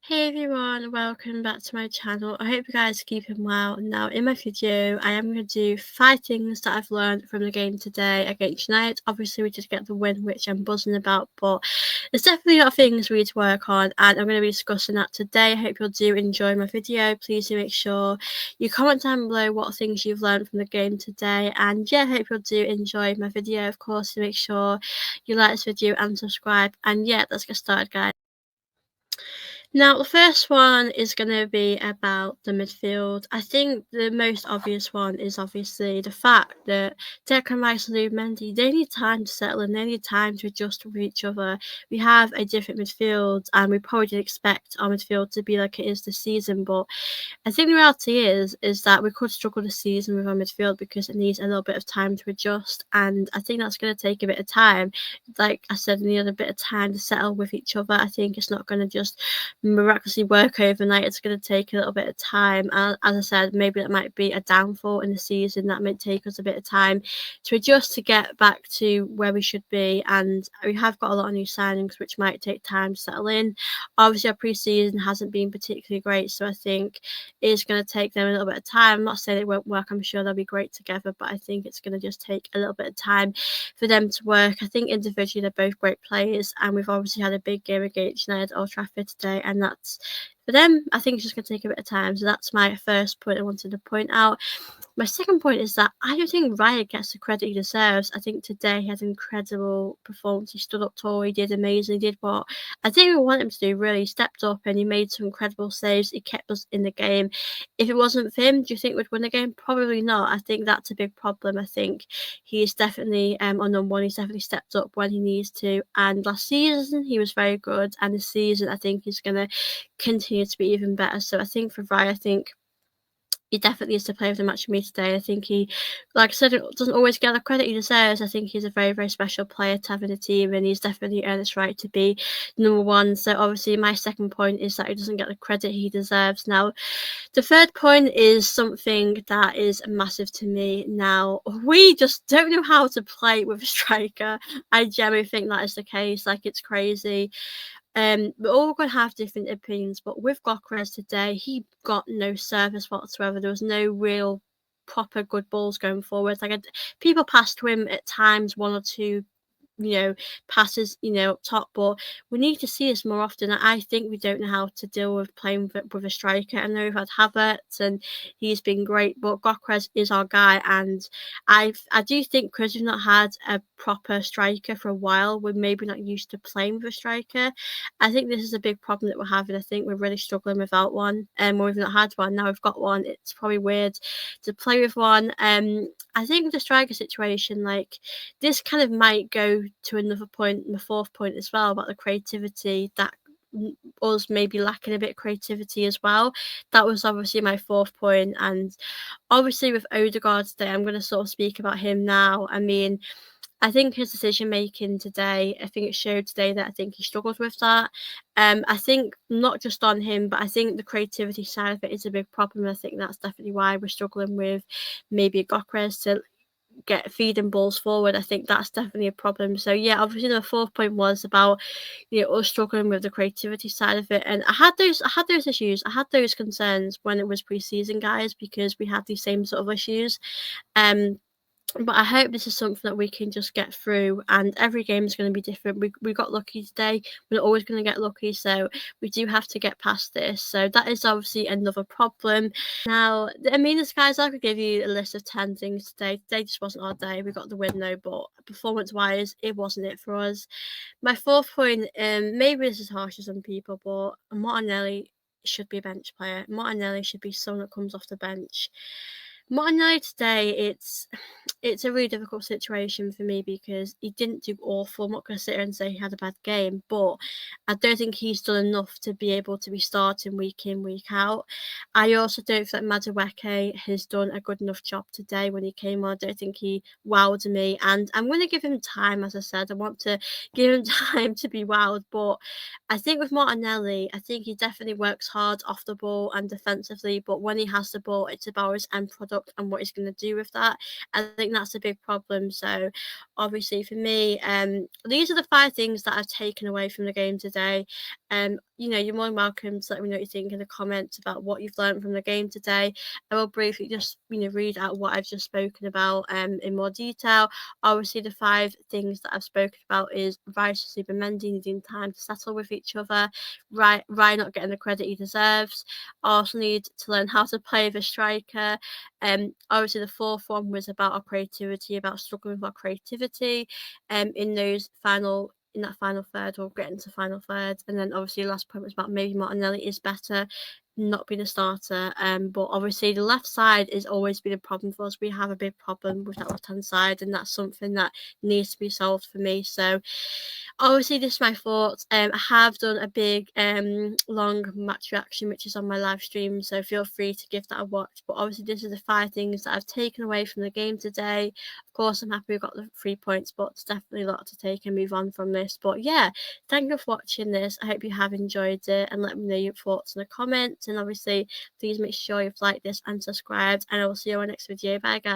Hey everyone, welcome back to my channel. I hope you guys are keeping well. Now in my video I am going to do 5 things that I've learned from the game today against United. Obviously we did get the win, which I'm buzzing about, but there's definitely a lot of things we need to work on and I'm going to be discussing that today. I hope you'll do enjoy my video. Please do make sure you comment down below what things you've learned from the game today, and yeah, I hope you'll do enjoy my video. Of course, make sure you like this video and subscribe, and yeah, let's get started guys. Now, the first one is going to be about the midfield. I think the most obvious one is obviously the fact that Declan Rice and Lou Mendy, they need time to settle in, they need time to adjust with each other. We have a different midfield, and we probably did expect our midfield to be like it is this season, but I think the reality is that we could struggle this season with our midfield because it needs a little bit of time to adjust, and I think that's going to take a bit of time. Like I said, we need a bit of time to settle with each other. I think it's not going to just miraculously work overnight. It's going to take a little bit of time. As I said, maybe that might be a downfall in the season. That might take us a bit of time to adjust to get back to where we should be, and we have got a lot of new signings which might take time to settle in. Obviously our pre-season hasn't been particularly great, so I think it's going to take them a little bit of time. I'm not saying it won't work, I'm sure they'll be great together, but I think it's going to just take a little bit of time for them to work. I think individually they're both great players, and we've obviously had a big game against United at Old Trafford today, and that's for them. I think it's just going to take a bit of time. So that's my first point I wanted to point out. My second point is that I don't think Raya gets the credit he deserves. I think today he had an incredible performance. He stood up tall, he did amazing, he did what I think we want him to do, really. He stepped up and he made some incredible saves. He kept us in the game. If it wasn't for him, do you think we'd win the game? Probably not. I think that's a big problem. I think he's definitely on number one. He's definitely stepped up when he needs to. And last season he was very good, and this season I think he's going to continue to be even better. So I think for Raya, I think he definitely is the player of the match for me today. I think he, like I said, doesn't always get the credit he deserves. I think he's a very, very special player to have in the team, and he's definitely earned his right to be number one. So obviously my second point is that he doesn't get the credit he deserves. Now, the third point is something that is massive to me. Now, we just don't know how to play with a striker. I genuinely think that is the case. Like, it's crazy. We're all going to have different opinions, but with Gyökeres today, he got no service whatsoever. There was no real proper good balls going forward. People passed to him at times, one or two, passes, up top, but we need to see this more often. I think we don't know how to deal with playing with a striker. I know we've had Havertz and he's been great, but Gyökeres is our guy, and I do think because we've not had a proper striker for a while, we're maybe not used to playing with a striker. I think this is a big problem that we're having. I think we're really struggling without one, and we've not had one. Now we've got one. It's probably weird to play with one. I think the striker situation, like, this kind of might go to another point, my fourth point as well, about the creativity that us maybe lacking a bit of creativity as well. That was obviously my fourth point, and obviously with Odegaard today, I'm going to sort of speak about him now. I mean, I think his decision making today, I think it showed today that I think he struggled with that. I think not just on him, but I think the creativity side of it is a big problem. I think that's definitely why we're struggling with maybe Gyökeres to get feeding balls forward. I think that's definitely a problem. So yeah, obviously the fourth point was about us struggling with the creativity side of it, and I had those issues, I had those concerns when it was pre-season, guys, because we had these same sort of issues. But I hope this is something that we can just get through, and every game is going to be different. We got lucky today. We're always going to get lucky, so we do have to get past this. So that is obviously another problem. Now, I mean, this guys, I could give you a list of 10 things today. Today just wasn't our day. We got the win though, but performance-wise, it wasn't it for us. My fourth point, maybe this is harsh to some people, but Martinelli should be a bench player. Martinelli should be someone that comes off the bench. Martinelli today, it's a really difficult situation for me because he didn't do awful. I'm not going to sit here and say he had a bad game, but I don't think he's done enough to be able to be starting week in, week out. I also don't think that Madueke has done a good enough job today when he came on. I don't think he wowed me, and I'm going to give him time. As I said, I want to give him time to be wowed, but I think with Martinelli, I think he definitely works hard off the ball and defensively, but when he has the ball, it's about his end product and what he's going to do with that. I think that's a big problem. So obviously for me, these are the 5 things that I've taken away from the game today. you're more than welcome to let me know what you think in the comments about what you've learned from the game today. I will briefly just, read out what I've just spoken about in more detail. Obviously, the 5 things that I've spoken about is Rice and Zubimendi needing time to settle with each other, Ryan not getting the credit he deserves, Arsenal need to learn how to play with a striker. Obviously, the 4th one was about our creativity, about struggling with our creativity in that final third, or getting to final third. And then obviously the last point was about maybe Martinelli is better not being a starter. But obviously the left side has always been a problem for us. We have a big problem with that left hand side, and that's something that needs to be solved for me. So obviously this is my thoughts. I have done a big long match reaction which is on my live stream, so feel free to give that a watch. But obviously this is the 5 things that I've taken away from the game today. Of course, I'm happy we got the 3 points, but it's definitely a lot to take and move on from this. But yeah, thank you for watching this. I hope you have enjoyed it, and let me know your thoughts in the comments. And obviously please make sure you've liked this and subscribed, and I will see you on my next video. Bye guys.